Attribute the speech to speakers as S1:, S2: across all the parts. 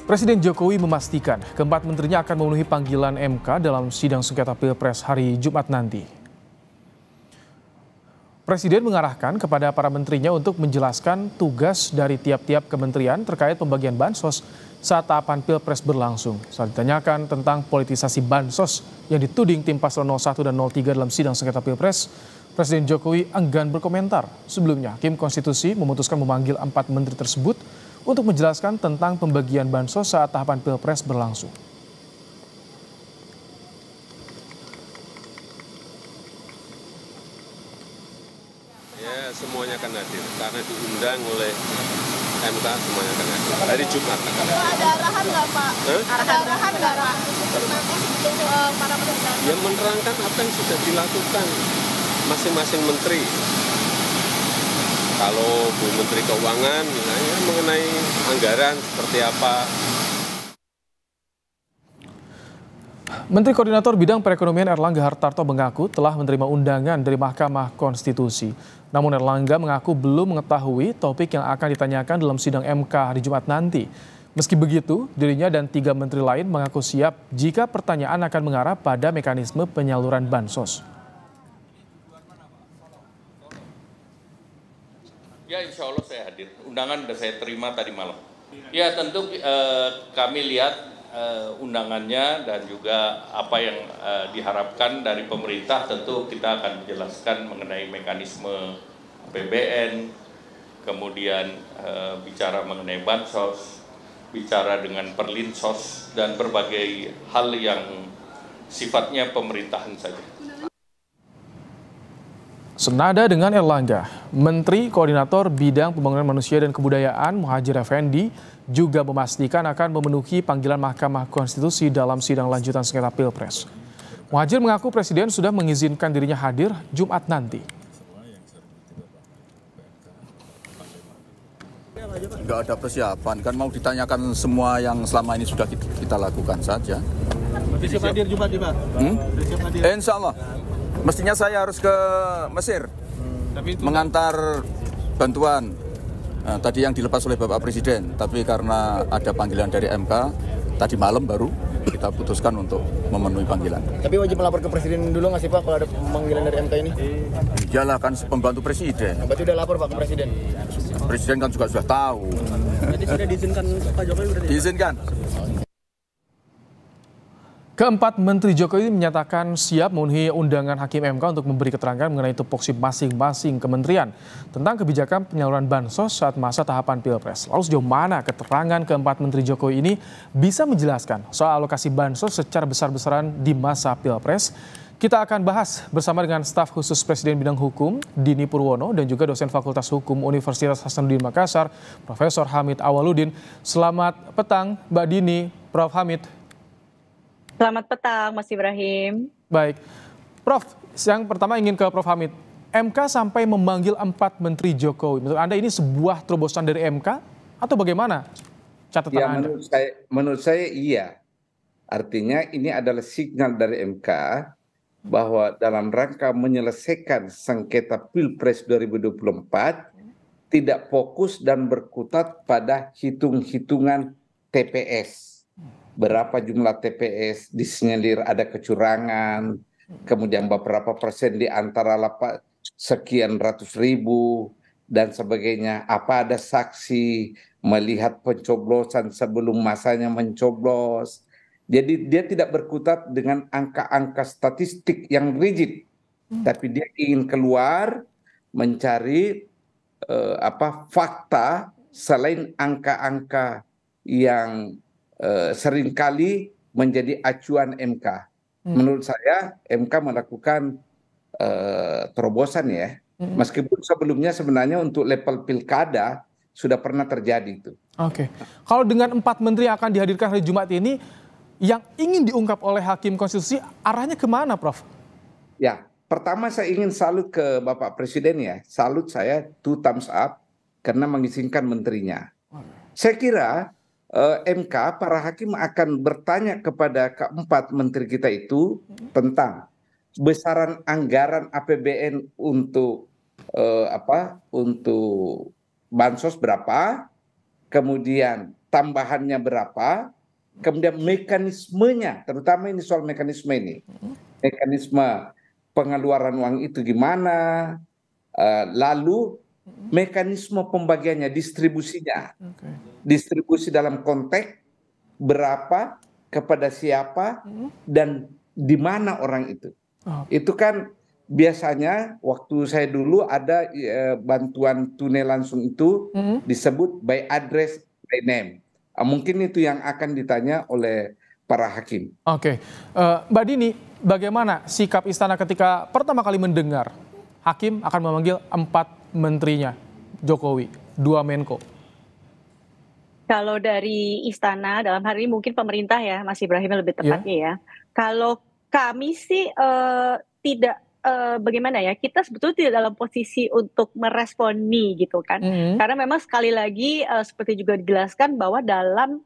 S1: Presiden Jokowi memastikan keempat menterinya akan memenuhi panggilan MK dalam sidang sengketa Pilpres hari Jumat nanti. Presiden mengarahkan kepada para menterinya untuk menjelaskan tugas dari tiap-tiap kementerian terkait pembagian bansos saat tahapan Pilpres berlangsung. Saat ditanyakan tentang politisasi bansos yang dituding tim paslon 01 dan 03 dalam sidang sengketa Pilpres, Presiden Jokowi enggan berkomentar. Sebelumnya, Hakim Konstitusi memutuskan memanggil 4 menteri tersebut untuk menjelaskan tentang pembagian bansos saat tahapan Pilpres berlangsung.
S2: Ya, semuanya akan hadir karena diundang oleh MK, semuanya akan hadir hari Jumat.
S3: Ada arahan nggak Pak? Ada arahan nggak Pak? Para menteri.
S2: Ya, menerangkan apa yang sudah dilakukan masing-masing menteri. Kalau Bu Menteri Keuangan misalnya mengenai anggaran seperti apa.
S1: Menteri Koordinator Bidang Perekonomian Erlangga Hartarto mengaku telah menerima undangan dari Mahkamah Konstitusi. Namun Erlangga mengaku belum mengetahui topik yang akan ditanyakan dalam sidang MK hari Jumat nanti. Meski begitu, dirinya dan 3 menteri lain mengaku siap jika pertanyaan akan mengarah pada mekanisme penyaluran bansos.
S4: Ya, insya Allah saya hadir. Undangan sudah saya terima tadi malam. Ya, tentu kami lihat undangannya dan juga apa yang diharapkan dari pemerintah. Tentu kita akan menjelaskan mengenai mekanisme APBN, kemudian bicara mengenai bansos, bicara dengan perlinsos, dan berbagai hal yang sifatnya pemerintahan saja.
S1: Senada dengan Erlangga, Menteri Koordinator Bidang Pembangunan Manusia dan Kebudayaan Muhadjir Effendi juga memastikan akan memenuhi panggilan Mahkamah Konstitusi dalam sidang lanjutan sengketa Pilpres. Muhadjir mengaku Presiden sudah mengizinkan dirinya hadir Jumat nanti.
S5: Nggak ada persiapan, kan mau ditanyakan semua yang selama ini sudah kita lakukan saja.
S6: Siap hadir Jumat, Pak?
S5: Insya Allah. Mestinya saya harus ke Mesir mengantar bantuan tadi yang dilepas oleh Bapak Presiden. Tapi karena ada panggilan dari MK, tadi malam baru kita putuskan untuk memenuhi panggilan.
S6: Tapi wajib melapor ke Presiden dulu nggak sih Pak kalau ada panggilan dari MK ini?
S5: Iyalah, kan pembantu Presiden.
S6: Berarti udah lapor Pak ke Presiden?
S5: Presiden kan juga sudah tahu.
S6: Berarti sudah diizinkan Pak Jokowi berarti?
S5: Diizinkan.
S1: Keempat Menteri Jokowi menyatakan siap memenuhi undangan Hakim MK untuk memberi keterangan mengenai tupoksi masing-masing kementerian tentang kebijakan penyaluran bansos saat masa tahapan Pilpres. Lalu sejauh mana keterangan keempat Menteri Jokowi ini bisa menjelaskan soal alokasi bansos secara besar-besaran di masa Pilpres? Kita akan bahas bersama dengan staf khusus Presiden Bidang Hukum, Dini Purwono, dan juga dosen Fakultas Hukum Universitas Hasanuddin Makassar, Profesor Hamid Awaludin. Selamat petang, Mbak Dini, Prof. Hamid.
S7: Selamat petang, Mas Ibrahim.
S1: Baik, Prof, yang pertama ingin ke Prof. Hamid. MK sampai memanggil 4 Menteri Jokowi. Menurut Anda ini sebuah terobosan dari MK atau bagaimana catatan
S8: Ya,
S1: Anda?
S8: menurut saya iya. Artinya ini adalah sinyal dari MK bahwa dalam rangka menyelesaikan sengketa Pilpres 2024 tidak fokus dan berkutat pada hitung-hitungan TPS. Berapa jumlah TPS disinyalir ada kecurangan, kemudian beberapa persen di antara sekian ratus ribu dan sebagainya. Apa ada saksi melihat pencoblosan sebelum masanya mencoblos. Jadi dia tidak berkutat dengan angka-angka statistik yang rigid, tapi dia ingin keluar mencari fakta selain angka-angka yang seringkali menjadi acuan MK. Menurut saya MK melakukan terobosan ya. Meskipun sebelumnya sebenarnya untuk level pilkada sudah pernah terjadi itu.
S1: Oke, kalau dengan 4 menteri yang akan dihadirkan hari Jumat ini, yang ingin diungkap oleh Hakim Konstitusi arahnya kemana, Prof?
S8: Ya, pertama saya ingin salut ke Bapak Presiden ya. Salut saya 2 thumbs up karena mengizinkan menterinya. Saya kira MK, para hakim akan bertanya kepada keempat menteri kita itu tentang besaran anggaran APBN untuk untuk bansos berapa, kemudian tambahannya berapa, kemudian mekanismenya, terutama ini soal mekanisme ini, mekanisme pengeluaran uang itu gimana, lalu mekanisme pembagiannya, distribusinya, distribusi dalam konteks berapa, kepada siapa, dan di mana orang itu. Itu kan biasanya waktu saya dulu ada bantuan tunai langsung itu disebut by address, by name. Mungkin itu yang akan ditanya oleh para hakim.
S1: Oke, Mbak Dini, bagaimana sikap istana ketika pertama kali mendengar hakim akan memanggil 4 menterinya Jokowi, 2 Menko?
S7: Kalau dari istana dalam hari ini mungkin pemerintah ya, Mas Ibrahim lebih tepatnya ya. Kalau kami sih tidak bagaimana ya, kita sebetulnya tidak dalam posisi untuk meresponi gitu kan. Karena memang sekali lagi seperti juga dijelaskan bahwa dalam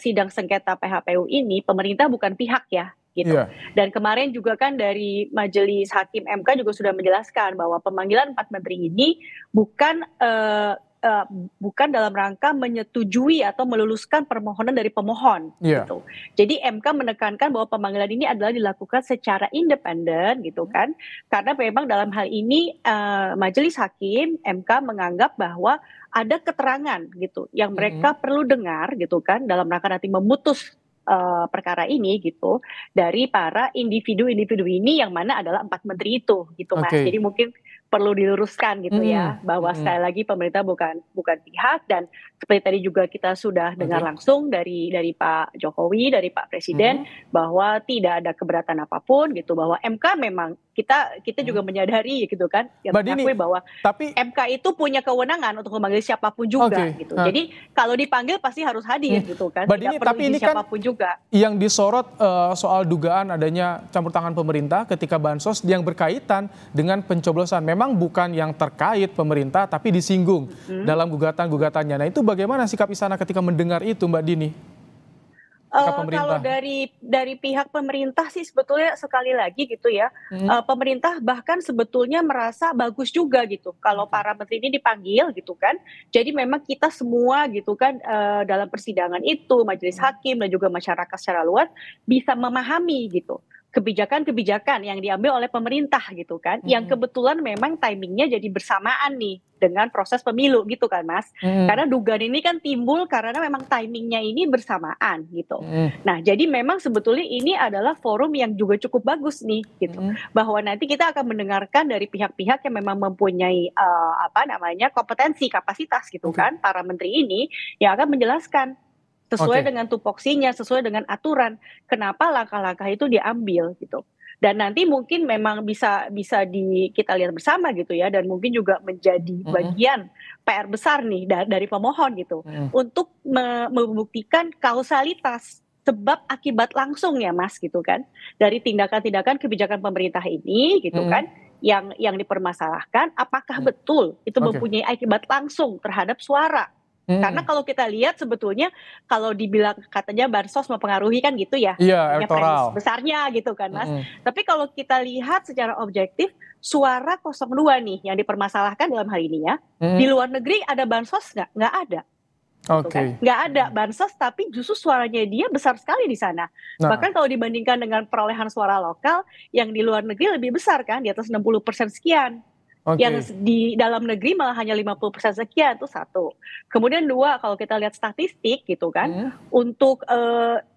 S7: sidang sengketa PHPU ini pemerintah bukan pihak ya gitu. Dan kemarin juga kan dari Majelis Hakim MK juga sudah menjelaskan bahwa pemanggilan 4 menteri ini bukan dalam rangka menyetujui atau meluluskan permohonan dari pemohon gitu. Jadi MK menekankan bahwa pemanggilan ini adalah dilakukan secara independen gitu kan. Karena memang dalam hal ini Majelis Hakim MK menganggap bahwa ada keterangan gitu yang mereka perlu dengar gitu kan dalam rangka nanti memutus perkara ini gitu dari para individu-individu ini yang mana adalah 4 menteri itu gitu Mas. Jadi mungkin perlu diluruskan gitu ya bahwa sekali lagi pemerintah bukan pihak, dan seperti tadi juga kita sudah dengar langsung dari Pak Jokowi, dari Pak Presiden bahwa tidak ada keberatan apapun gitu, bahwa MK memang kita juga menyadari gitu kan, yang mengakui bahwa MK itu punya kewenangan untuk memanggil siapapun juga gitu. Jadi kalau dipanggil pasti harus hadir gitu kan, tidak perlu izin siapapun juga.
S1: Yang disorot soal dugaan adanya campur tangan pemerintah ketika bansos yang berkaitan dengan pencoblosan, memang bukan yang terkait pemerintah tapi disinggung dalam gugatan-gugatannya. Nah itu bagaimana sikap istana ketika mendengar itu, Mbak Dini?
S7: Kalau dari pihak pemerintah sih sebetulnya sekali lagi gitu ya, pemerintah bahkan sebetulnya merasa bagus juga gitu kalau para menteri ini dipanggil gitu kan. Jadi memang kita semua gitu kan dalam persidangan itu, majelis hakim dan juga masyarakat secara luas bisa memahami gitu kebijakan-kebijakan yang diambil oleh pemerintah gitu kan, yang kebetulan memang timingnya jadi bersamaan nih dengan proses pemilu gitu kan Mas. Karena dugaan ini kan timbul karena memang timingnya ini bersamaan gitu. Nah jadi memang sebetulnya ini adalah forum yang juga cukup bagus nih gitu, bahwa nanti kita akan mendengarkan dari pihak-pihak yang memang mempunyai kompetensi, kapasitas gitu kan, para menteri ini yang akan menjelaskan sesuai dengan tupoksinya, sesuai dengan aturan, kenapa langkah-langkah itu diambil gitu. Dan nanti mungkin memang bisa kita lihat bersama gitu ya, dan mungkin juga menjadi bagian PR besar nih dari pemohon gitu, untuk membuktikan kausalitas sebab akibat langsung ya Mas gitu kan, dari tindakan-tindakan kebijakan pemerintah ini gitu kan, yang dipermasalahkan apakah betul itu mempunyai akibat langsung terhadap suara. Karena kalau kita lihat sebetulnya kalau dibilang katanya bansos mempengaruhi kan gitu ya,
S1: elektoral
S7: besarnya gitu kan Mas. Tapi kalau kita lihat secara objektif, suara 02 nih yang dipermasalahkan dalam hal ini ya, di luar negeri ada bansos nggak ada. Nggak ada bansos, tapi justru suaranya dia besar sekali di sana. Bahkan kalau dibandingkan dengan perolehan suara lokal yang di luar negeri lebih besar kan, di atas 60% sekian. Yang di dalam negeri malah hanya 50% sekian, itu satu. Kemudian 2, kalau kita lihat statistik gitu kan, untuk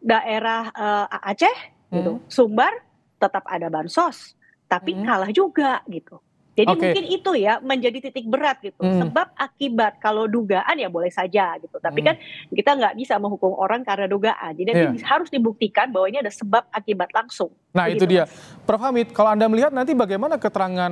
S7: daerah Aceh gitu, Sumbar tetap ada bansos, tapi kalah juga gitu. Jadi mungkin itu ya menjadi titik berat gitu. Sebab akibat kalau dugaan ya boleh saja gitu. Tapi kan kita nggak bisa menghukum orang karena dugaan. Jadi harus dibuktikan bahwa ini ada sebab akibat langsung.
S1: Nah itu dia. Prof Hamid, kalau Anda melihat nanti bagaimana keterangan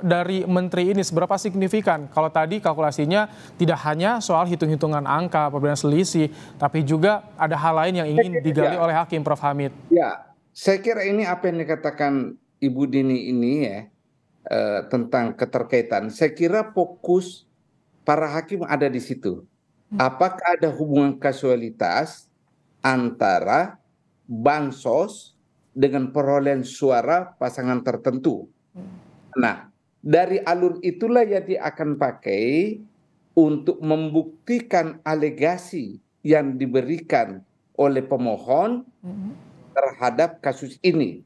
S1: dari menteri ini, seberapa signifikan? Kalau tadi kalkulasinya tidak hanya soal hitung-hitungan angka, perbedaan selisih, tapi juga ada hal lain yang ingin digali oleh hakim, Prof Hamid.
S8: Ya, saya kira ini apa yang dikatakan Ibu Dini ini ya, tentang keterkaitan. Saya kira fokus para hakim ada di situ. Apakah ada hubungan kausalitas antara bansos dengan perolehan suara pasangan tertentu? Nah, dari alur itulah yang dia akan pakai untuk membuktikan alegasi yang diberikan oleh pemohon terhadap kasus ini.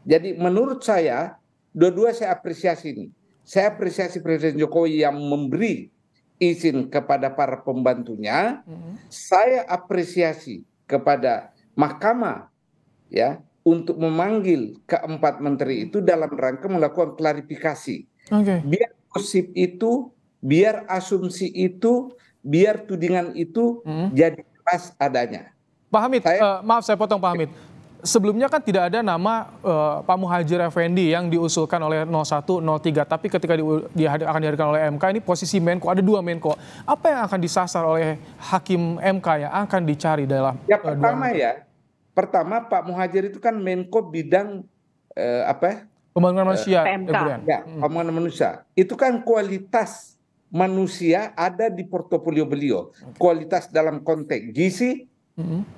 S8: Jadi menurut saya, dua-dua saya apresiasi ini. Saya apresiasi Presiden Jokowi yang memberi izin kepada para pembantunya. Saya apresiasi kepada Mahkamah ya untuk memanggil keempat menteri itu dalam rangka melakukan klarifikasi. Biar gosip itu, biar asumsi itu, biar tudingan itu jadi jelas adanya.
S1: Pak Hamid, maaf saya potong Pak Hamid. Sebelumnya kan tidak ada nama Pak Muhadjir Effendi yang diusulkan oleh 01, 03, tapi ketika akan dihadirkan oleh MK ini posisi Menko, ada 2 Menko. Apa yang akan disasar oleh Hakim MK yang akan dicari dalam
S8: pertama Pak Muhadjir itu kan Menko bidang
S1: pembangunan manusia.
S8: Pembangunan manusia. Itu kan kualitas manusia ada di portofolio beliau. Kualitas dalam konteks gizi,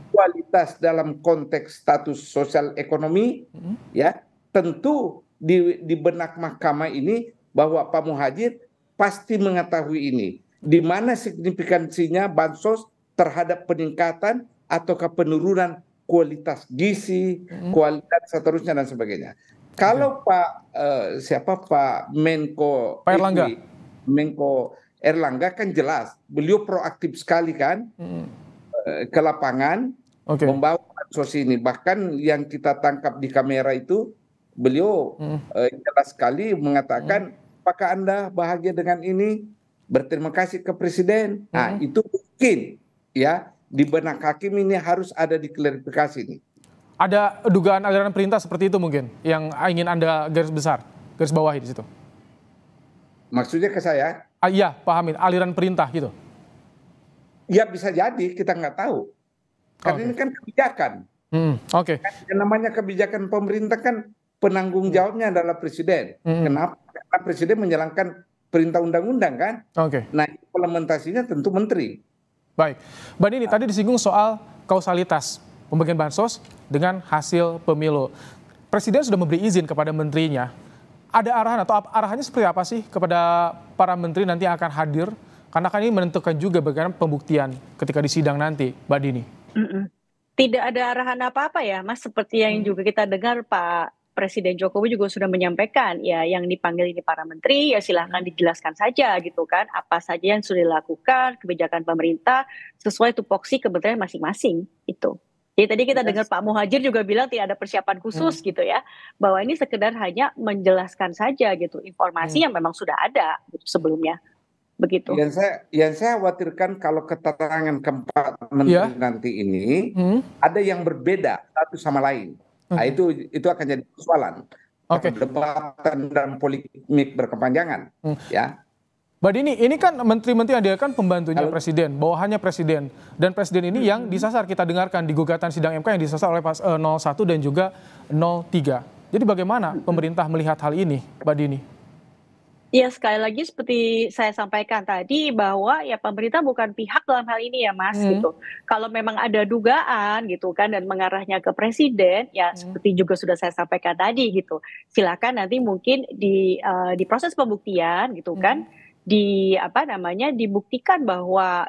S8: kualitas dalam konteks status sosial ekonomi, ya tentu di benak mahkamah ini bahwa Pak Muhadjir pasti mengetahui ini. Di mana signifikansinya bansos terhadap peningkatan ataukah penurunan kualitas gizi, kualitas seterusnya dan sebagainya. Kalau Pak Menko Erlangga kan jelas, beliau proaktif sekali kan ke lapangan membawa bansos ini. Bahkan yang kita tangkap di kamera itu beliau jelas sekali mengatakan, apakah Anda bahagia dengan ini? Berterima kasih ke Presiden. Nah itu mungkin ya di benak hakim ini harus ada diklarifikasi ini.
S1: Ada dugaan aliran perintah seperti itu mungkin yang ingin Anda garis bawahi di situ.
S8: Maksudnya ke saya?
S1: Iya, Pak Hamid, aliran perintah gitu.
S8: Ya bisa jadi, kita nggak tahu. Karena ini kan kebijakan. Yang namanya kebijakan pemerintah kan penanggung jawabnya adalah Presiden. Kenapa? Karena Presiden menjalankan perintah undang-undang kan. Nah implementasinya tentu Menteri.
S1: Baik, Mbak Nini tadi disinggung soal kausalitas pembagian bansos dengan hasil pemilu. Presiden sudah memberi izin kepada menterinya. Ada arahan atau arahannya seperti apa sih kepada para menteri nanti yang akan hadir? Karena kan ini menentukan juga bagaimana pembuktian ketika di sidang nanti, Mbak Dini.
S7: Tidak ada arahan apa-apa ya, Mas. Seperti yang juga kita dengar Pak Presiden Jokowi juga sudah menyampaikan, ya yang dipanggil ini para menteri, ya silahkan dijelaskan saja gitu kan. Apa saja yang sudah dilakukan, kebijakan pemerintah, sesuai tupoksi kementerian masing-masing itu. Jadi tadi kita dengar Pak Muhadjir juga bilang tidak ada persiapan khusus gitu ya, bahwa ini sekedar hanya menjelaskan saja gitu informasi yang memang sudah ada gitu sebelumnya, begitu.
S8: Yang saya khawatirkan kalau keterangan keempat menteri nanti ini ada yang berbeda satu sama lain, nah, itu akan jadi persoalan, perdebatan dan polemik berkepanjangan, ya.
S1: Mbak Dini, ini kan menteri-menteri yang dia kan pembantunya Presiden, bawahannya Presiden. Dan Presiden ini yang disasar, kita dengarkan di gugatan sidang MK yang disasar oleh 01 dan juga 03. Jadi bagaimana pemerintah melihat hal ini, Mbak Dini?
S7: Ya sekali lagi seperti saya sampaikan tadi bahwa ya pemerintah bukan pihak dalam hal ini ya Mas gitu. Kalau memang ada dugaan gitu kan dan mengarahnya ke Presiden ya seperti juga sudah saya sampaikan tadi gitu. Silakan nanti mungkin di proses pembuktian gitu kan. Dibuktikan bahwa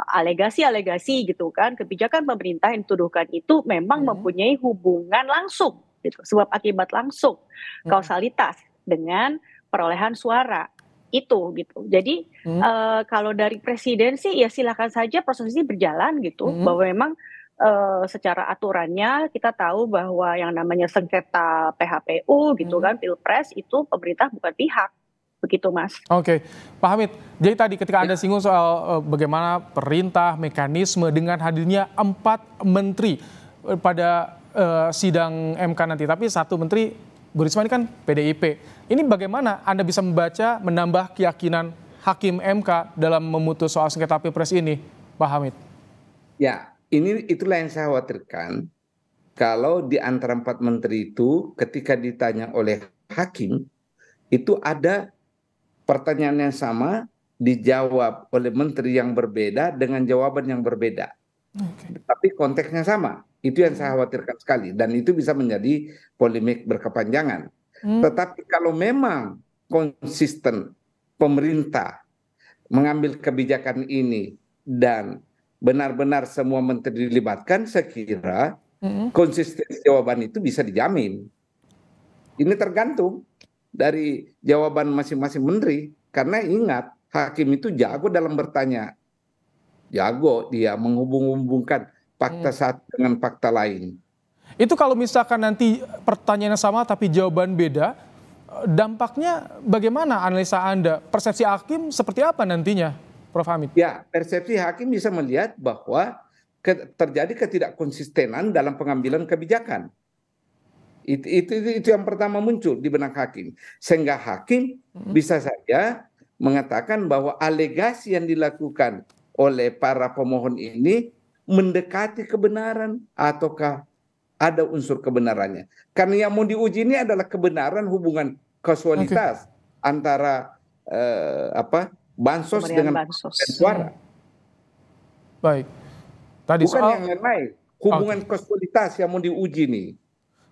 S7: alegasi-alegasi gitu kan kebijakan pemerintah yang dituduhkan itu memang mempunyai hubungan langsung gitu, sebab akibat langsung kausalitas dengan perolehan suara itu gitu. Jadi kalau dari Presiden sih ya silakan saja proses ini berjalan gitu, bahwa memang secara aturannya kita tahu bahwa yang namanya sengketa PHPU gitu kan Pilpres itu pemerintah bukan pihak. Begitu Mas.
S1: Pak Hamid, jadi tadi ketika Anda singgung soal bagaimana perintah, mekanisme dengan hadirnya 4 menteri pada sidang MK nanti, tapi 1 menteri Bu Risma ini kan PDIP. Ini bagaimana Anda bisa membaca, menambah keyakinan Hakim MK dalam memutus soal sengketa Pilpres ini, Pak Hamid?
S8: Ya, itulah yang saya khawatirkan. Kalau di antara 4 menteri itu ketika ditanya oleh Hakim, itu ada pertanyaan yang sama dijawab oleh menteri yang berbeda dengan jawaban yang berbeda. Tapi konteksnya sama. Itu yang saya khawatirkan sekali. Dan itu bisa menjadi polemik berkepanjangan. Tetapi kalau memang konsisten pemerintah mengambil kebijakan ini dan benar-benar semua menteri dilibatkan, saya kira konsistensi jawaban itu bisa dijamin. Ini tergantung dari jawaban masing-masing menteri. Karena ingat, hakim itu jago dalam bertanya. Jago dia menghubung-hubungkan fakta satu dengan fakta lain.
S1: Itu kalau misalkan nanti pertanyaannya sama tapi jawaban beda, dampaknya bagaimana analisa Anda? Persepsi hakim seperti apa nantinya, Prof. Hamid?
S8: Ya, persepsi hakim bisa melihat bahwa terjadi ketidakkonsistenan dalam pengambilan kebijakan. Itu yang pertama muncul di benak hakim. Sehingga hakim bisa saja mengatakan bahwa alegasi yang dilakukan oleh para pemohon ini mendekati kebenaran ataukah ada unsur kebenarannya. Karena yang mau diuji ini adalah kebenaran hubungan kausualitas antara bansos dengan suara.
S1: Baik. Tadi
S8: bukan yang lain, hubungan kausualitas yang mau diuji nih.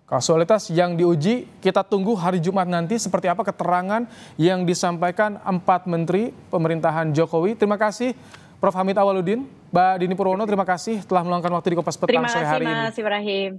S1: Kausualitas yang diuji, kita tunggu hari Jumat nanti seperti apa keterangan yang disampaikan 4 menteri pemerintahan Jokowi. Terima kasih Prof. Hamid Awaludin, Mbak Dini Purwono, terima kasih telah meluangkan waktu di Kompas Petang sore hari ini.
S7: Terima kasih Mas Ibrahim.